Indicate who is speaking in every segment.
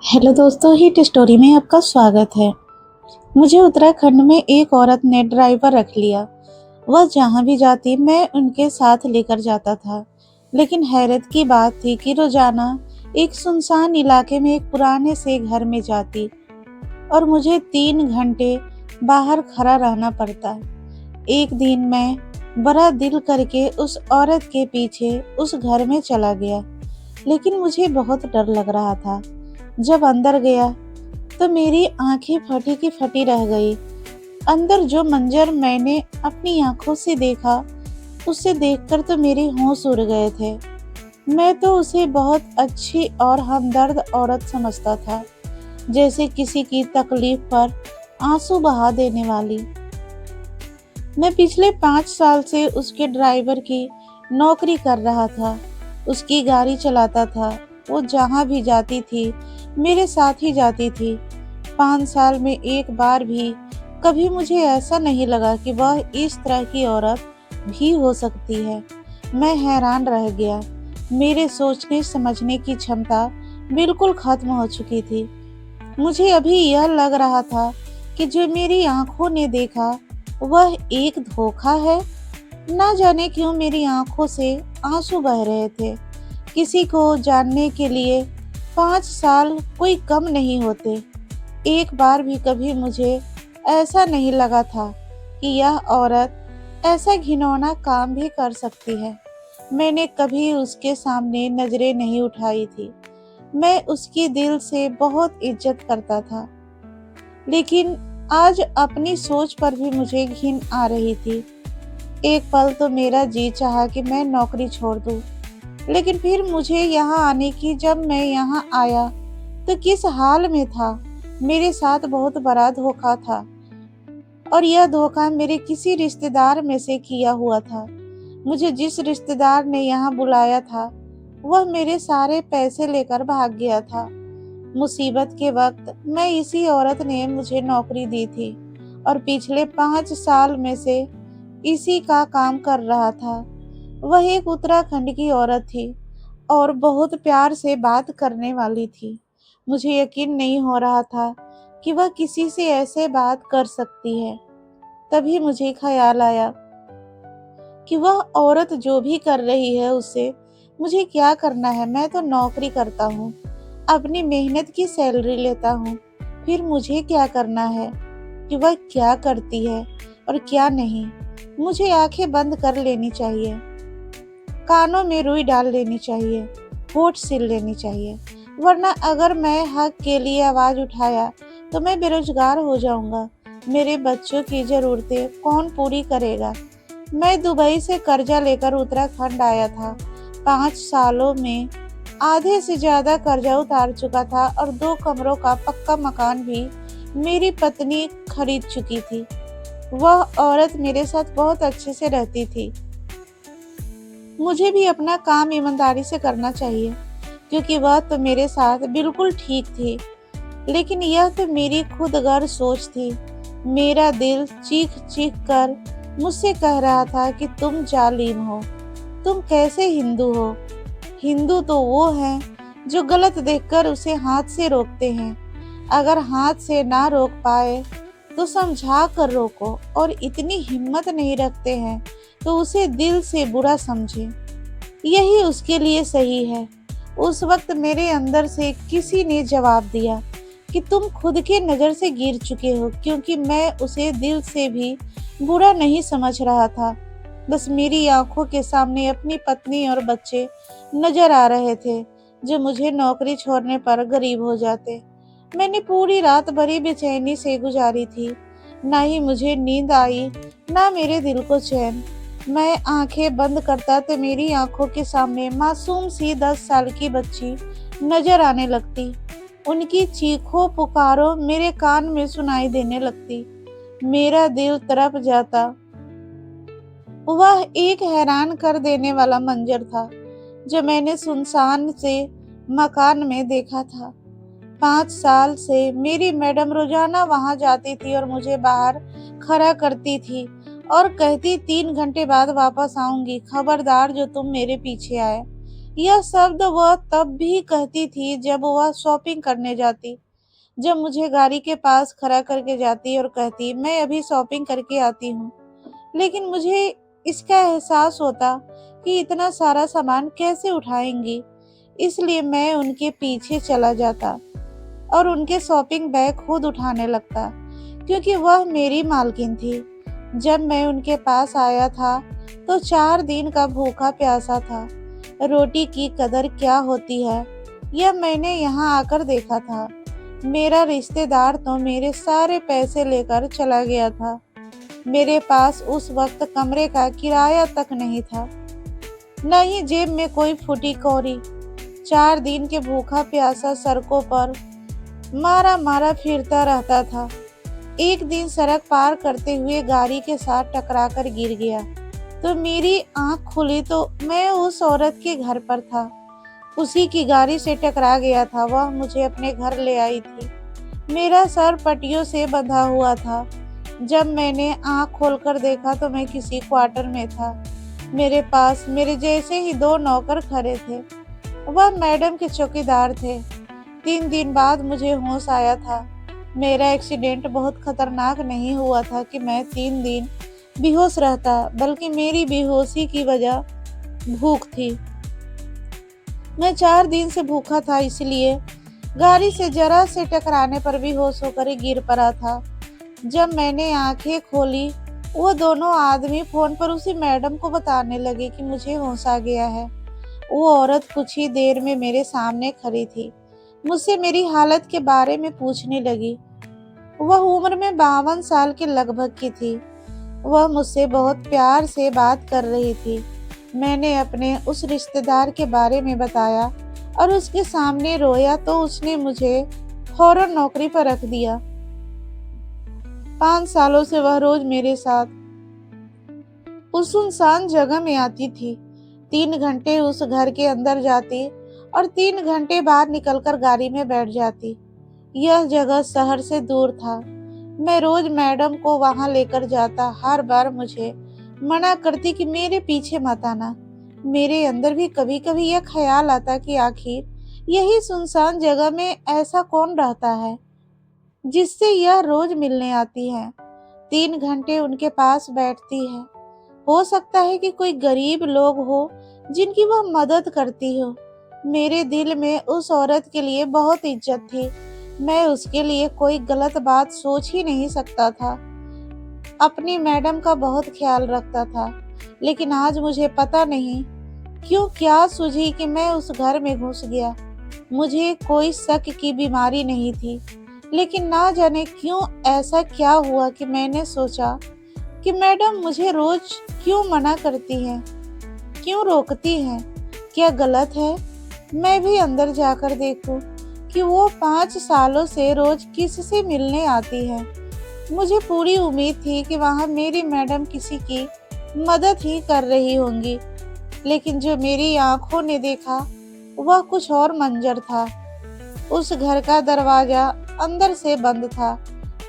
Speaker 1: Hello दोस्तों, hit story में आपका स्वागत है। मुझे उत्तराखंड में एक औरत ने ड्राइवर रख लिया। वह जहाँ भी जाती मैं उनके साथ लेकर जाता था। लेकिन हैरत की बात थी कि रोजाना एक सुनसान इलाके में एक पुराने से घर में जाती और मुझे 3 घंटे बाहर खड़ा रहना पड़ता। एक दिन मैं बड़ा दिल करके उस औरत के पीछे उस घर में चला गया, लेकिन मुझे बहुत डर लग रहा था। जब अंदर गया तो मेरी आंखें फटी की फटी रह गई। अंदर जो मंजर मैंने अपनी आंखों से देखा, उसे देखकर तो मेरे होश उड़ गए थे। मैं तो उसे बहुत अच्छी और हमदर्द औरत समझता था, जैसे किसी की तकलीफ पर आंसू बहा देने वाली। मैं पिछले 5 साल से उसके ड्राइवर की नौकरी कर रहा था, उसकी गाड़ी चलाता था। वो जहाँ भी जाती थी मेरे साथ ही जाती थी। 5 साल में एक बार भी कभी मुझे ऐसा नहीं लगा कि वह इस तरह की औरत भी हो सकती है। मैं हैरान रह गया। मेरे सोचने समझने की क्षमता बिल्कुल खत्म हो चुकी थी। मुझे अभी यह लग रहा था कि जो मेरी आंखों ने देखा वह एक धोखा है। ना जाने क्यों मेरी आंखों से आंसू बह रहे थे। किसी को जानने के लिए 5 साल कोई कम नहीं होते। एक बार भी कभी मुझे ऐसा नहीं लगा था कि यह औरत ऐसा घिनौना काम भी कर सकती है। मैंने कभी उसके सामने नजरें नहीं उठाई थी। मैं उसकी दिल से बहुत इज्जत करता था, लेकिन आज अपनी सोच पर भी मुझे घिन आ रही थी। एक पल तो मेरा जी चाहा कि मैं नौकरी छोड़ दूं, लेकिन फिर मुझे यहाँ आने की जब मैं यहाँ आया तो किस हाल में था। मेरे साथ बहुत बड़ा धोखा था, और यह धोखा मेरे किसी रिश्तेदार में से किया हुआ था। मुझे जिस रिश्तेदार ने यहाँ बुलाया था वह मेरे सारे पैसे लेकर भाग गया था। मुसीबत के वक्त मैं इसी औरत ने मुझे नौकरी दी थी और पिछले 5 साल में से इसी का काम कर रहा था। वह एक उत्तराखंड की औरत थी और बहुत प्यार से बात करने वाली थी। मुझे यकीन नहीं हो रहा था कि वह किसी से ऐसे बात कर सकती है। तभी मुझे ख्याल आया कि वह औरत जो भी कर रही है उससे मुझे क्या करना है। मैं तो नौकरी करता हूँ, अपनी मेहनत की सैलरी लेता हूँ। फिर मुझे क्या करना है कि वह क्या करती है और क्या नहीं। मुझे आंखें बंद कर लेनी चाहिए, कानों में रुई डाल लेनी चाहिए, होठ सिल लेनी चाहिए। वरना अगर मैं हक के लिए आवाज उठाया तो मैं बेरोजगार हो जाऊंगा। मेरे बच्चों की जरूरतें कौन पूरी करेगा। मैं दुबई से कर्जा लेकर उत्तराखंड आया था। 5 सालों में आधे से ज्यादा कर्जा उतार चुका था और 2 कमरों का पक्का मकान भी मेरी पत्नी खरीद चुकी थी। वह औरत मेरे साथ बहुत अच्छे से रहती थी। मुझे भी अपना काम ईमानदारी से करना चाहिए, क्योंकि वह तो मेरे साथ बिल्कुल ठीक थी। लेकिन यह तो मेरी खुदगर्ज सोच थी। मेरा दिल चीख चीख कर मुझसे कह रहा था कि तुम जालिम हो, तुम कैसे हिंदू हो। हिंदू तो वो हैं जो गलत देखकर उसे हाथ से रोकते हैं। अगर हाथ से ना रोक पाए तो समझा कर रोको, और इतनी हिम्मत नहीं रखते हैं तो उसे दिल से बुरा समझे। यही उसके लिए सही है। उस वक्त मेरे अंदर से किसी ने जवाब दिया कि तुम खुद के नज़र से गिर चुके हो, क्योंकि मैं उसे दिल से भी बुरा नहीं समझ रहा था। बस मेरी आंखों के सामने अपनी पत्नी और बच्चे नजर आ रहे थे, जो मुझे नौकरी छोड़ने पर गरीब हो जाते। मैंने पूरी रात भरी बेचैनी से गुजारी थी। ना ही मुझे नींद आई, ना मेरे दिल को चैन। मैं आंखें बंद करता तो मेरी आंखों के सामने मासूम सी 10 साल की बच्ची नजर आने लगती। उनकी चीखों पुकारों मेरे कान में सुनाई देने लगती। मेरा दिल तड़प जाता। वह एक हैरान कर देने वाला मंजर था जो मैंने सुनसान से मकान में देखा था। 5 साल से मेरी मैडम रोजाना वहां जाती थी और मुझे बाहर खड़ा करती थी और कहती 3 घंटे बाद वापस आऊंगी, खबरदार जो तुम मेरे पीछे आए। यह शब्द वह तब भी कहती थी जब वह शॉपिंग करने जाती, जब मुझे गाड़ी के पास खड़ा करके जाती और कहती, मैं अभी शॉपिंग करके आती हूँ। लेकिन मुझे इसका एहसास होता कि इतना सारा सामान कैसे उठाएंगी, इसलिए मैं उनके पीछे चला जाता और उनके शॉपिंग बैग खुद उठाने लगता, क्योंकि वह मेरी मालकिन थी। जब मैं उनके पास आया था तो 4 दिन का भूखा प्यासा था। रोटी की कदर क्या होती है यह मैंने यहाँ आकर देखा था। मेरा रिश्तेदार तो मेरे सारे पैसे लेकर चला गया था। मेरे पास उस वक्त कमरे का किराया तक नहीं था, न ही जेब में कोई फूटी कौड़ी। 4 दिन के भूखा प्यासा सड़कों पर मारा मारा फिरता रहता था। एक दिन सड़क पार करते हुए गाड़ी के साथ टकराकर गिर गया तो मेरी आंख खुली तो मैं उस औरत के घर पर था। उसी की गाड़ी से टकरा गया था। वह मुझे अपने घर ले आई थी। मेरा सर पट्टियों से बंधा हुआ था। जब मैंने आंख खोलकर देखा तो मैं किसी क्वार्टर में था। मेरे पास मेरे जैसे ही 2 नौकर खड़े थे। वह मैडम के चौकीदार थे। 3 दिन बाद मुझे होश आया था। मेरा एक्सीडेंट बहुत खतरनाक नहीं हुआ था कि मैं 3 दिन बेहोश रहता, बल्कि मेरी बेहोशी की वजह भूख थी। मैं 4 दिन से भूखा था, इसलिए गाड़ी से जरा से टकराने पर भी होश होकर ही गिर पड़ा था। जब मैंने आंखें खोली, वो दोनों आदमी फोन पर उसी मैडम को बताने लगे कि मुझे होश आ गया है। वो औरत कुछ ही देर में मेरे सामने खड़ी थी। मुझसे मेरी हालत के बारे में पूछने लगी। वह उम्र में 52 साल के लगभग की थी। वह मुझसे बहुत प्यार से बात कर रही थी। मैंने अपने उस रिश्तेदार के बारे में बताया और उसके सामने रोया तो उसने मुझे फौरन नौकरी पर रख दिया। 5 सालों से वह रोज मेरे साथ उस सुनसान जगह में आती थी। 3 घंटे उस घर के अंदर जाती और 3 घंटे बाहर निकलकर गाड़ी में बैठ जाती। यह जगह शहर से दूर था। मैं रोज मैडम को वहां लेकर जाता। हर बार मुझे मना करती कि मेरे पीछे मत आना। मेरे अंदर भी कभी कभी यह ख्याल आता कि आखिर यही सुनसान जगह में ऐसा कौन रहता है जिससे यह रोज मिलने आती है, 3 घंटे उनके पास बैठती है। हो सकता है कि कोई गरीब लोग हो जिनकी वह मदद करती हो। मेरे दिल में उस औरत के लिए बहुत इज्जत थी। मैं उसके लिए कोई गलत बात सोच ही नहीं सकता था। अपनी मैडम का बहुत ख्याल रखता था। लेकिन आज मुझे पता नहीं क्यों क्या सूझी कि मैं उस घर में घुस गया। मुझे कोई शक की बीमारी नहीं थी, लेकिन ना जाने क्यों ऐसा क्या हुआ कि मैंने सोचा कि मैडम मुझे रोज क्यों मना करती हैं, क्यों रोकती हैं। क्या गलत है? मैं भी अंदर जाकर देखूं कि वो 5 सालों से रोज किससे मिलने आती है। मुझे पूरी उम्मीद थी कि वहां मेरी मैडम किसी की मदद ही कर रही होंगी, लेकिन जो मेरी आंखों ने देखा वह कुछ और मंजर था। उस घर का दरवाजा अंदर से बंद था।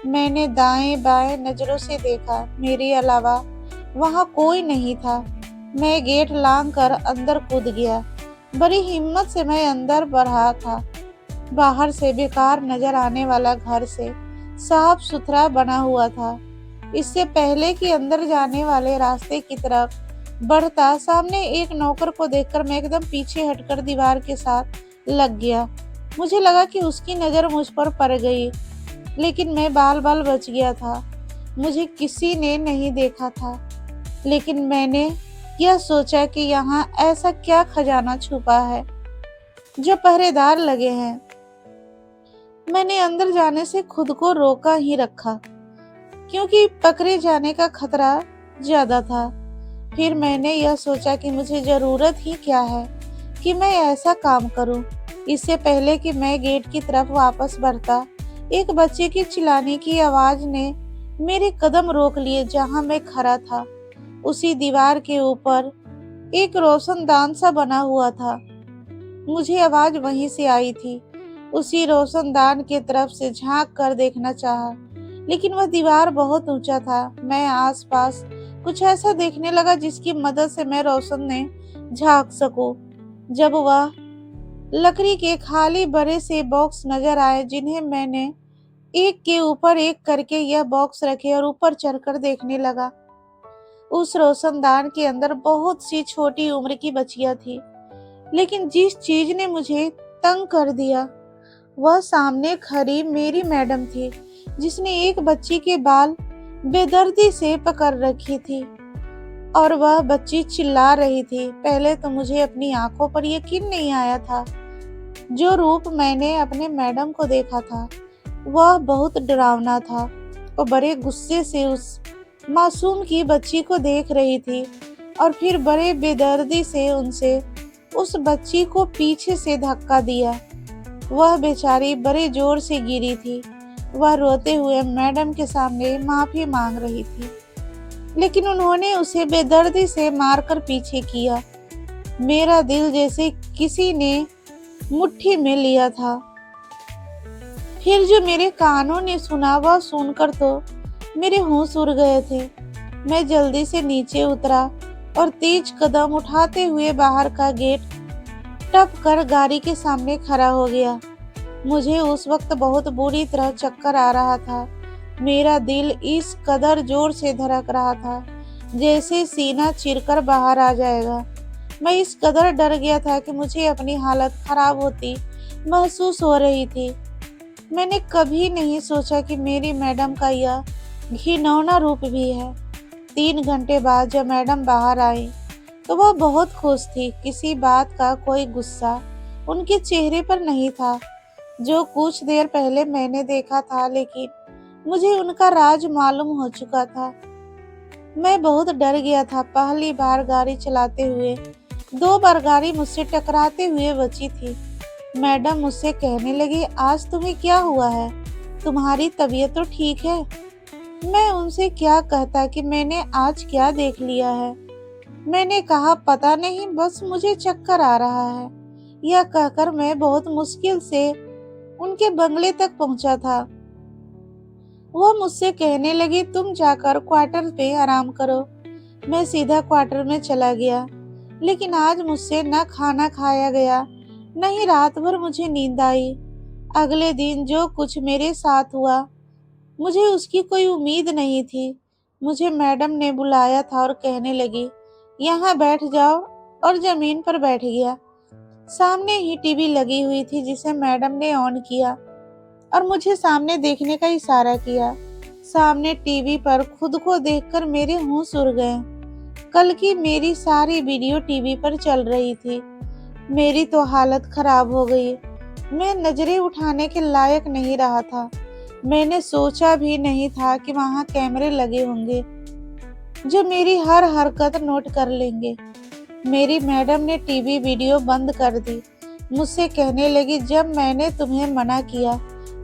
Speaker 1: मैंने दाएं बाएं नजरों से देखा, मेरे अलावा वहां कोई नहीं था। मैं गेट लांग कर अंदर कूद गया। बड़ी हिम्मत से मैं अंदर बढ़ा था। बाहर से बेकार नजर आने वाला घर से साफ सुथरा बना हुआ था। इससे पहले कि अंदर जाने वाले रास्ते की तरफ बढ़ता, सामने एक नौकर को देखकर मैं एकदम पीछे हटकर दीवार के साथ लग गया। मुझे लगा कि उसकी नज़र मुझ पर पड़ गई, लेकिन मैं बाल बाल बच गया था। मुझे किसी ने नहीं देखा था, लेकिन मैंने यह सोचा कि यहाँ ऐसा क्या खजाना छुपा है जो पहरेदार लगे हैं। मैंने अंदर जाने से खुद को रोका ही रखा, क्योंकि पकड़े जाने का खतरा ज्यादा था। फिर मैंने यह सोचा कि मुझे जरूरत ही क्या है कि मैं ऐसा काम करूं। इससे पहले कि मैं गेट की तरफ वापस बढ़ता, एक बच्चे की चिल्लाने की आवाज ने मेरे कदम रोक लिए। जहां मैं खड़ा था उसी दीवार के ऊपर एक रोशनदान सा बना हुआ था। मुझे आवाज वहीं से आई थी। उसी रोशनदान की तरफ से झांक कर देखना चाहा, लेकिन वह दीवार बहुत ऊंचा था। मैं आसपास कुछ ऐसा देखने लगा जिसकी मदद से मैं रोशन में झांक सकूं। जब वह लकड़ी के खाली बड़े से बॉक्स नजर आए, जिन्हें मैंने एक के ऊपर एक करके यह बॉक्स रखे और ऊपर चढ़कर देखने लगा। उस रोशनदान के अंदर बहुत सी छोटी उम्र की बच्चियां थी, लेकिन जिस चीज ने मुझे तंग कर दिया वह सामने खड़ी मेरी मैडम थी, जिसने एक बच्ची के बाल बेदर्दी से पकड़ रखी थी और वह बच्ची चिल्ला रही थी। पहले तो मुझे अपनी आंखों पर यकीन नहीं आया था। जो रूप मैंने अपने मैडम को देखा था वह बहुत डरावना था। वो बड़े गुस्से से उस मासूम की बच्ची को देख रही थी और फिर बड़े बेदर्दी से उनसे उस बच्ची को पीछे से धक्का दिया। वह बेचारी बड़े जोर से गिरी थी। वह रोते हुए मैडम के सामने माफी मांग रही थी, लेकिन उन्होंने उसे बेदर्दी से मारकर पीछे किया। मेरा दिल जैसे किसी ने मुट्ठी में लिया था। फिर जो मेरे कानों ने सुना वह सुनकर तो मेरे होश उड़ गए थे। मैं जल्दी से नीचे उतरा और तेज कदम उठाते हुए बाहर का गेट टप कर गाड़ी के सामने खड़ा हो गया। मुझे उस वक्त बहुत बुरी तरह चक्कर आ रहा था। मेरा दिल इस कदर जोर से धड़क रहा था जैसे सीना चीरकर बाहर आ जाएगा। मैं इस कदर डर गया था कि मुझे अपनी हालत खराब होती महसूस हो रही थी। मैंने कभी नहीं सोचा कि मेरी मैडम का यह घिनौना रूप भी है। 3 घंटे बाद जब मैडम बाहर आई तो वह बहुत खुश थी। किसी बात का कोई गुस्सा उनके चेहरे पर नहीं था, जो कुछ देर पहले मैंने देखा था, लेकिन मुझे उनका राज मालूम हो चुका था। मैं बहुत डर गया था। पहली बार गाड़ी चलाते हुए 2 बार गाड़ी मुझसे टकराते हुए बची थी। मैडम मुझसे कहने लगी, आज तुम्हें क्या हुआ है? तुम्हारी तबीयत तो ठीक है? मैं उनसे क्या कहता कि मैंने आज क्या देख लिया है। मैंने कहा, पता नहीं, बस मुझे चक्कर आ रहा है। यह कहकर मैं बहुत मुश्किल से उनके बंगले तक पहुंचा था। वह मुझसे कहने लगी, तुम जाकर क्वार्टर पे आराम करो। मैं सीधा क्वार्टर में चला गया, लेकिन आज मुझसे न खाना खाया गया, न ही रात भर मुझे नींद आई। अगले दिन जो कुछ मेरे साथ हुआ, मुझे उसकी कोई उम्मीद नहीं थी। मुझे मैडम ने बुलाया था और कहने लगी, यहाँ बैठ जाओ, और जमीन पर बैठ गया। सामने ही टीवी लगी हुई थी, जिसे मैडम ने ऑन किया और मुझे सामने देखने का इशारा किया। सामने टीवी पर खुद को देखकर मेरे होश उड़ गए। कल की मेरी सारी वीडियो टीवी पर चल रही थी। मेरी तो हालत खराब हो गई। मैं नजरें उठाने के लायक नहीं रहा था। मैंने सोचा भी नहीं था कि वहां कैमरे लगे होंगे जो मेरी हर हरकत नोट कर लेंगे। मेरी मैडम ने टीवी वीडियो बंद कर दी। मुझसे कहने लगी, जब मैंने तुम्हें मना किया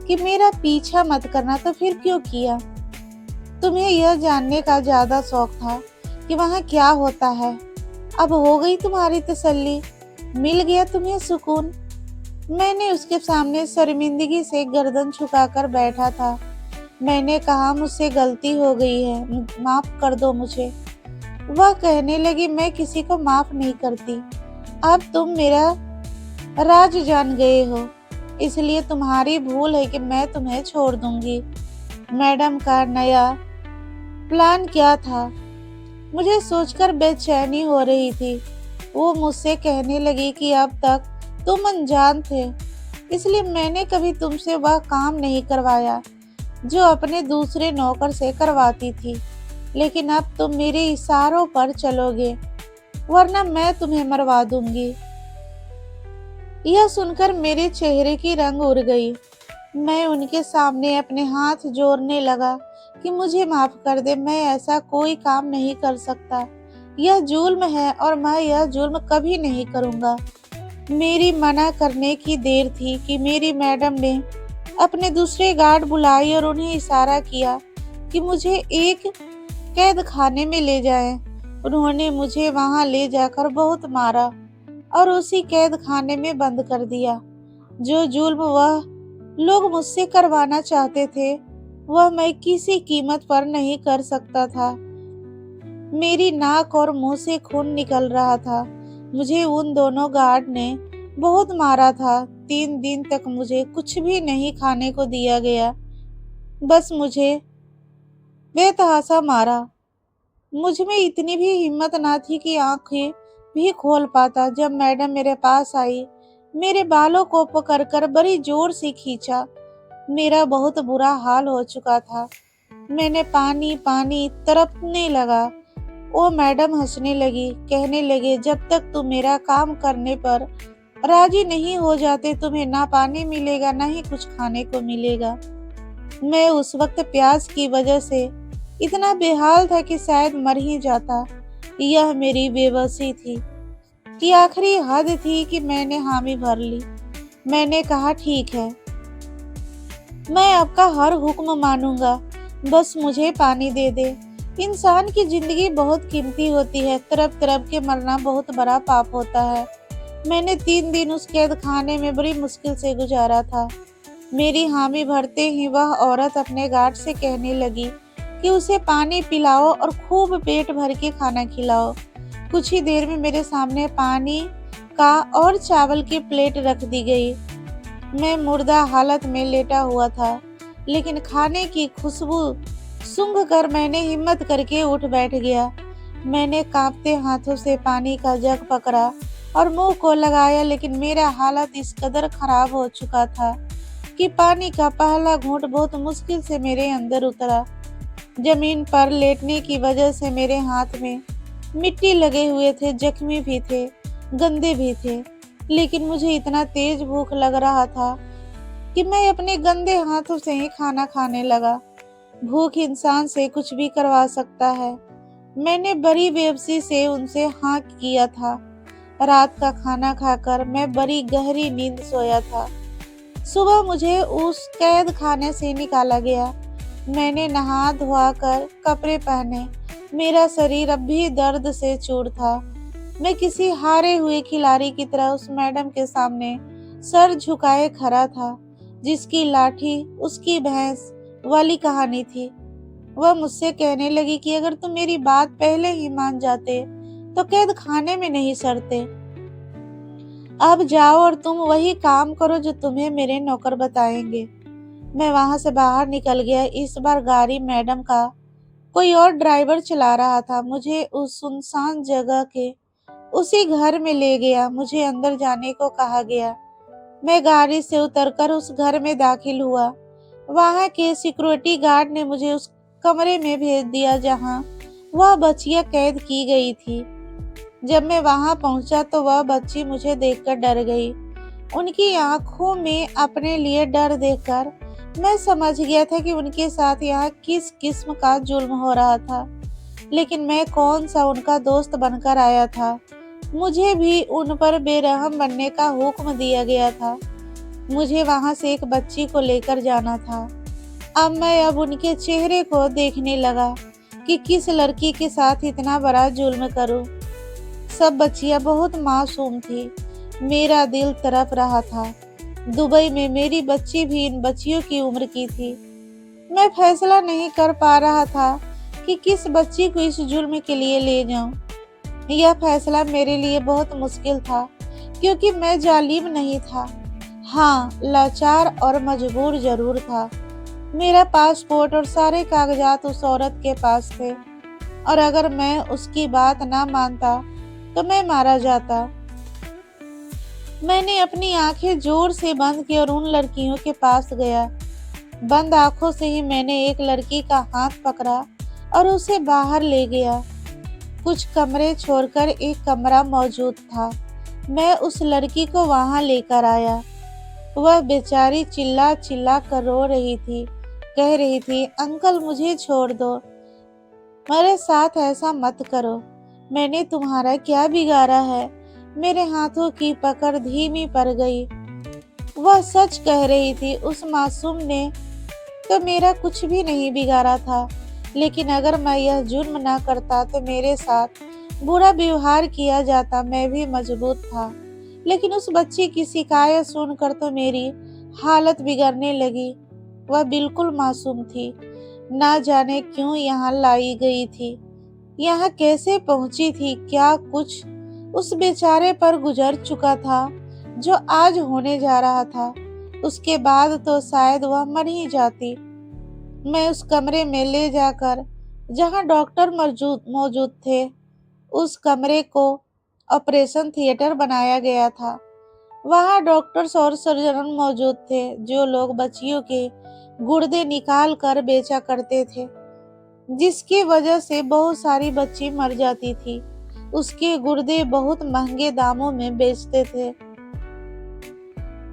Speaker 1: कि मेरा पीछा मत करना तो फिर क्यों किया? तुम्हें यह जानने का ज्यादा शौक था कि वहाँ क्या होता है। अब हो गई तुम्हारी तसल्ली, मिल गया तुम्हें सुकून। मैंने उसके सामने शर्मिंदगी से गर्दन झुकाकर बैठा था। मैंने कहा, मुझसे गलती हो गई है, माफ कर दो मुझे। वह कहने लगी, मैं किसी को माफ नहीं करती। अब तुम मेरा राज जान गए हो, इसलिए तुम्हारी भूल है कि मैं तुम्हें छोड़ दूंगी। मैडम का नया प्लान क्या था, मुझे सोचकर बेचैनी हो रही थी। वो मुझसे कहने लगी कि अब तक तुम अनजान थे, इसलिए मैंने कभी तुमसे वह काम नहीं करवाया जो अपने दूसरे नौकर से करवाती थी। लेकिन अब तुम मेरे इशारों पर चलोगे, वरना मैं तुम्हें मरवा दूंगी। यह सुनकर मेरे चेहरे की रंग उड़ गई। मैं उनके सामने अपने हाथ जोड़ने लगा कि मुझे माफ कर दे, मैं ऐसा कोई काम नहीं कर सकता। यह जुल्म है और मैं यह जुल्म कभी नहीं करूंगा। मेरी मना करने की देर थी कि मेरी मैडम ने अपने दूसरे गार्ड बुलाई और उन्हें इशारा किया कि मुझे एक कैद खाने में ले जाएं। उन्होंने मुझे वहां ले जाकर बहुत मारा और उसी कैद खाने में बंद कर दिया। जो जुल्म वह लोग मुझसे करवाना चाहते थे, वह मैं किसी कीमत पर नहीं कर सकता था। मेरी नाक और मुंह से खून निकल रहा था। मुझे उन दोनों गार्ड ने बहुत मारा था। 3 दिन तक मुझे कुछ भी नहीं खाने को दिया गया, बस मुझे बेतहाशा मारा। मुझ में इतनी भी हिम्मत ना थी कि आंखें भी खोल पाता। जब मैडम मेरे पास आई, मेरे बालों को पकड़कर बड़ी जोर से खींचा। मेरा बहुत बुरा हाल हो चुका था। मैंने पानी पानी तड़पने लगा। वो मैडम हंसने लगी, कहने लगे, जब तक तुम मेरा काम करने पर राजी नहीं हो जाते, तुम्हें ना पानी मिलेगा ना ही कुछ खाने को मिलेगा। मैं उस वक्त प्यास की वजह से इतना बेहाल था कि शायद मर ही जाता। यह मेरी बेबसी थी कि आखिरी हद थी कि मैंने हामी भर ली। मैंने कहा, ठीक है, मैं आपका हर हुक्म मानूंगा, बस मुझे पानी दे दे। इंसान की जिंदगी बहुत कीमती होती है, तड़प तड़प के मरना बहुत बड़ा पाप होता है। मैंने 3 दिन उस कैद खाने में बड़ी मुश्किल से गुजारा था। मेरी हामी भरते ही वह औरत अपने गार्ड से कहने लगी कि उसे पानी पिलाओ और खूब पेट भर के खाना खिलाओ। कुछ ही देर में मेरे सामने पानी का और चावल की प्लेट रख दी गई। मैं मुर्दा हालत में लेटा हुआ था, लेकिन खाने की खुशबू सूंघ कर मैंने हिम्मत करके उठ बैठ गया। मैंने कांपते हाथों से पानी का जग पकड़ा और मुंह को लगाया, लेकिन मेरा हालत इस कदर खराब हो चुका था कि पानी का पहला घूंट बहुत मुश्किल से मेरे अंदर उतरा। जमीन पर लेटने की वजह से मेरे हाथ में मिट्टी लगे हुए थे, जख्मी भी थे, गंदे भी थे, लेकिन मुझे इतना तेज भूख लग रहा था कि मैं अपने गंदे हाथों से ही खाना खाने लगा। भूख इंसान से कुछ भी करवा सकता है। मैंने बड़ी बेबसी से उनसे हाँ किया था। रात का खाना खाकर मैं बड़ी गहरी नींद सोया था। सुबह मुझे उस कैद खाने से निकाला गया। मैंने नहा धोआ कर कपड़े पहने। मेरा शरीर अब भी दर्द से चूर था। मैं किसी हारे हुए खिलाड़ी की तरह उस मैडम के सामने सर झुकाए खड़ा था, जिसकी लाठी उसकी भैंस वाली कहानी थी। वह मुझसे कहने लगी कि अगर तुम मेरी बात पहले ही मान जाते तो कैद खाने में नहीं सड़ते। अब जाओ और तुम वही काम करो जो तुम्हें मेरे नौकर बताएंगे। मैं वहां से बाहर निकल गया। इस बार गाड़ी मैडम का कोई और ड्राइवर चला रहा था। मुझे उस सुनसान जगह के उसी घर में ले गया। मुझे अंदर जाने को कहा गया। मैं गाड़ी से उतरकर उस घर में दाखिल हुआ। वहां के सिक्योरिटी गार्ड ने मुझे उस कमरे में भेज दिया जहां वह बच्चियां कैद की गई थी। जब मैं वहां पहुंचा तो वह बच्ची मुझे देखकर डर गई। उनकी आंखों में अपने लिए डर देखकर मैं समझ गया था कि उनके साथ यहाँ किस किस्म का जुल्म हो रहा था। लेकिन मैं कौन सा उनका दोस्त बनकर आया था। मुझे भी उन पर बेरहम बनने का हुक्म दिया गया था। मुझे वहां से एक बच्ची को लेकर जाना था। अब उनके चेहरे को देखने लगा कि किस लड़की के साथ इतना बड़ा जुल्म करूं। सब बच्चियां बहुत मासूम थी। मेरा दिल तड़प रहा था। दुबई में मेरी बच्ची भी इन बच्चियों की उम्र की थी। मैं फैसला नहीं कर पा रहा था कि किस बच्ची को इस जुल्म के लिए ले जाऊं। यह फैसला मेरे लिए बहुत मुश्किल था, क्योंकि मैं जालिम नहीं था। हाँ, लाचार और मजबूर जरूर था। मेरा पासपोर्ट और सारे कागजात उस औरत के पास थे, और अगर मैं उसकी बात ना मानता तो मैं मारा जाता। मैंने अपनी आंखें जोर से बंद की और उन लड़कियों के पास गया। बंद आंखों से ही मैंने एक लड़की का हाथ पकड़ा और उसे बाहर ले गया। कुछ कमरे छोड़कर एक कमरा मौजूद था। मैं उस लड़की को वहां लेकर आया। वह बेचारी चिल्ला चिल्ला कर रो रही थी, कह रही थी, अंकल मुझे छोड़ दो, मेरे साथ ऐसा मत करो, मैंने तुम्हारा क्या बिगाड़ा है। मेरे हाथों की पकड़ धीमी पड़ गई। वह सच कह रही थी। उस मासूम ने तो मेरा कुछ भी नहीं बिगाड़ा था, लेकिन अगर मैं यह जुर्म ना करता तो मेरे साथ बुरा व्यवहार किया जाता। मैं भी मजबूत था, लेकिन उस बच्ची की शिकायत सुनकर तो मेरी हालत बिगड़ने लगी। वह बिल्कुल मासूम थी, ना जाने क्यों यहाँ लाई गई थी, यहाँ कैसे पहुंची थी, क्या कुछ उस बेचारे पर गुजर चुका था जो आज होने जा रहा था। उसके बाद तो शायद वह मर ही जाती। मैं उस कमरे में ले जाकर जहां डॉक्टर मौजूद मौजूद थे, उस कमरे को ऑपरेशन थिएटर बनाया गया था। वहां डॉक्टर्स और सर्जन मौजूद थे जो लोग बच्चियों के गुर्दे निकाल कर बेचा करते थे, जिसकी वजह से बहुत सारी बच्ची मर जाती थी। उसके गुर्दे बहुत महंगे दामों में बेचते थे।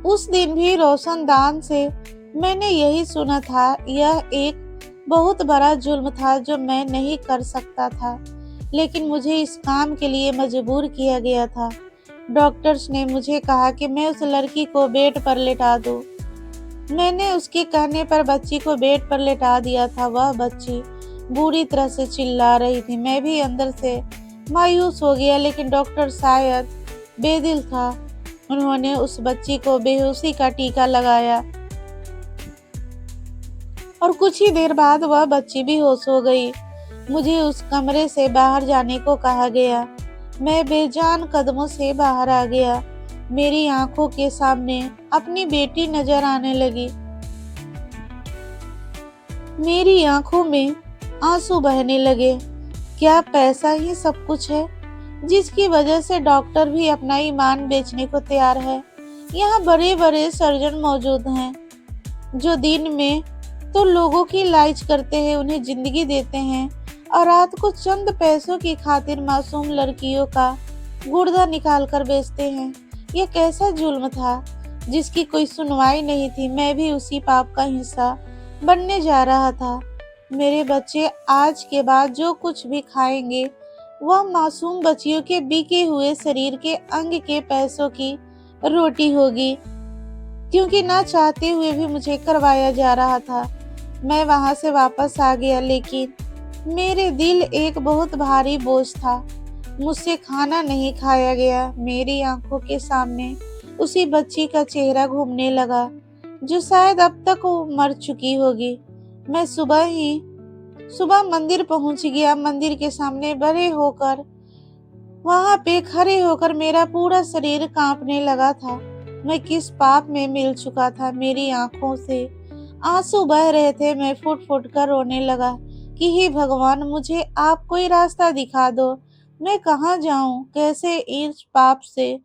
Speaker 1: उस दिन भी रोशनदान से मैंने यही सुना था। यह एक बहुत बड़ा जुल्म था जो मैं नहीं कर सकता था, लेकिन मुझे इस काम के लिए मजबूर किया गया था। डॉक्टर्स ने मुझे कहा कि मैं उस लड़की को बेड पर लेटा दूं। मैंने उसके कहने पर बच्ची को बेड पर लेटा दिया था। वह बच्ची बुरी तरह से चिल्ला रही थी। मैं भी अंदर से मायूस हो गया, लेकिन डॉक्टर शायद बेदिल था। उन्होंने उस बच्ची को बेहोशी का टीका लगाया और कुछ ही देर बाद वह बच्ची भी होश हो गई। मुझे उस कमरे से बाहर जाने को कहा गया। मैं बेजान कदमों से बाहर आ गया। मेरी आंखों के सामने अपनी बेटी नजर आने लगी। मेरी आंखों में आंसू बहने लगे। क्या पैसा ही सब कुछ है, जिसकी वजह से डॉक्टर भी अपना ईमान बेचने को तैयार है? यहाँ बड़े बड़े सर्जन मौजूद हैं जो दिन में तो लोगों की इलाज करते हैं, उन्हें जिंदगी देते हैं, और रात को चंद पैसों की खातिर मासूम लड़कियों का गुर्दा निकाल कर बेचते हैं। यह कैसा जुल्म था जिसकी कोई सुनवाई नहीं थी। मैं भी उसी पाप का हिस्सा बनने जा रहा था। मेरे बच्चे आज के बाद जो कुछ भी खाएंगे वह मासूम बच्चियों के बिके हुए शरीर के अंग के पैसों की रोटी होगी, क्योंकि ना चाहते हुए भी मुझे करवाया जा रहा था। मैं वहां से वापस आ गया, लेकिन मेरे दिल एक बहुत भारी बोझ था। मुझसे खाना नहीं खाया गया। मेरी आंखों के सामने उसी बच्ची का चेहरा घूमने लगा जो शायद अब तक वो मर चुकी होगी। मैं सुबह मंदिर पहुंच गया। मंदिर के सामने बड़े होकर वहां पे खड़े होकर मेरा पूरा शरीर कांपने लगा था। मैं किस पाप में मिल चुका था। मेरी आंखों से आंसू बह रहे थे। मैं फुट फुट कर रोने लगा कि हे भगवान, मुझे आप कोई रास्ता दिखा दो। मैं कहाँ जाऊं? कैसे इस पाप से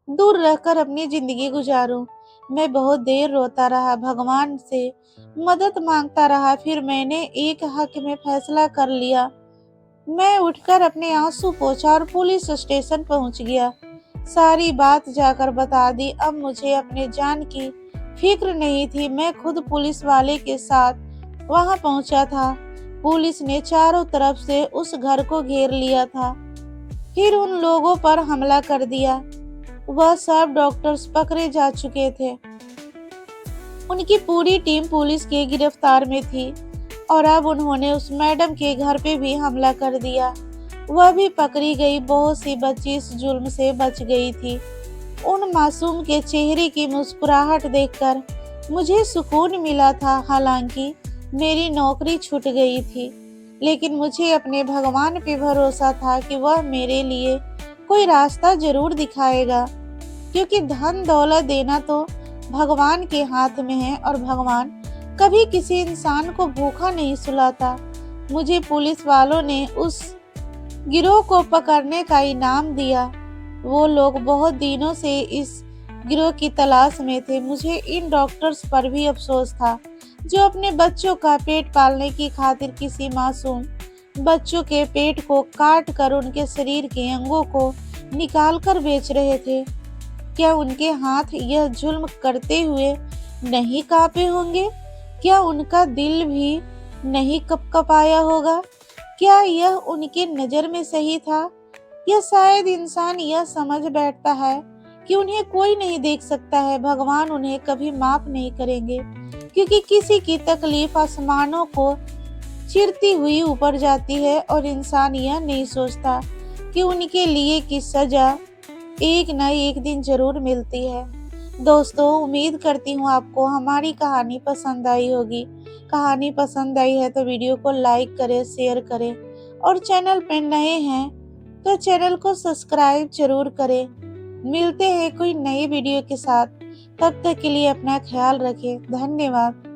Speaker 1: दूर रहकर अपनी जिंदगी गुजारूं? मैं बहुत देर रोता रहा, भगवान से मदद मांगता रहा। फिर मैंने एक हक में फैसला कर लिया। मैं उठकर अपने आंसू पोंछा और पुलिस स्टेशन पहुंच गया। सारी बात जाकर बता दी। अब मुझे अपने जान की फिक्र नहीं थी। मैं खुद पुलिस वाले के साथ वहां पहुंचा था। पुलिस ने चारों तरफ से उस घर को घेर लिया था, फिर उन लोगों पर हमला कर दिया। वह सब डॉक्टर्स पकड़े जा चुके थे। उनकी पूरी टीम पुलिस के गिरफ्तार में थी और अब उन्होंने उस मैडम के घर पे भी हमला कर दिया। वह भी पकड़ी गई। बहुत सी बच्ची इस जुल्म से बच गई थी। उन मासूम के चेहरे की मुस्कुराहट देखकर मुझे सुकून मिला था। हालांकि मेरी नौकरी छूट गई थी, लेकिन मुझे अपने भगवान पे भरोसा था कि वह मेरे लिए कोई रास्ता जरूर दिखाएगा, क्योंकि धन दौलत देना तो भगवान के हाथ में है और भगवान कभी किसी इंसान को भूखा नहीं सुलाता। मुझे पुलिस वालों ने उस गिरोह को पकड़ने का इनाम दिया। वो लोग बहुत दिनों से इस गिरोह की तलाश में थे। मुझे इन डॉक्टर्स पर भी अफसोस था जो अपने बच्चों का पेट पालने की खातिर किसी मासूम बच्चों के पेट को काट कर उनके शरीर के अंगों को निकाल कर बेच रहे थे। क्या उनके हाथ यह जुल्म करते हुए नहीं कांपे होंगे? क्या उनका दिल भी नहीं कपकपाया होगा? क्या यह उनके नजर में सही था? या शायद इंसान यह समझ बैठता है कि उन्हें कोई नहीं देख सकता है। भगवान उन्हें कभी माफ नहीं करेंगे, क्योंकि किसी की तकलीफ आसमानों को चिरती हुई ऊपर जाती है और इंसान यह नहीं सोचता कि उनके लिए की सजा एक न एक दिन जरूर मिलती है। दोस्तों, उम्मीद करती हूँ आपको हमारी कहानी पसंद आई होगी। कहानी पसंद आई है तो वीडियो को लाइक करें, शेयर करें, और चैनल पर नए हैं तो चैनल को सब्सक्राइब जरूर करें। मिलते हैं कोई नई वीडियो के साथ। तब तक के लिए अपना ख्याल रखें। धन्यवाद।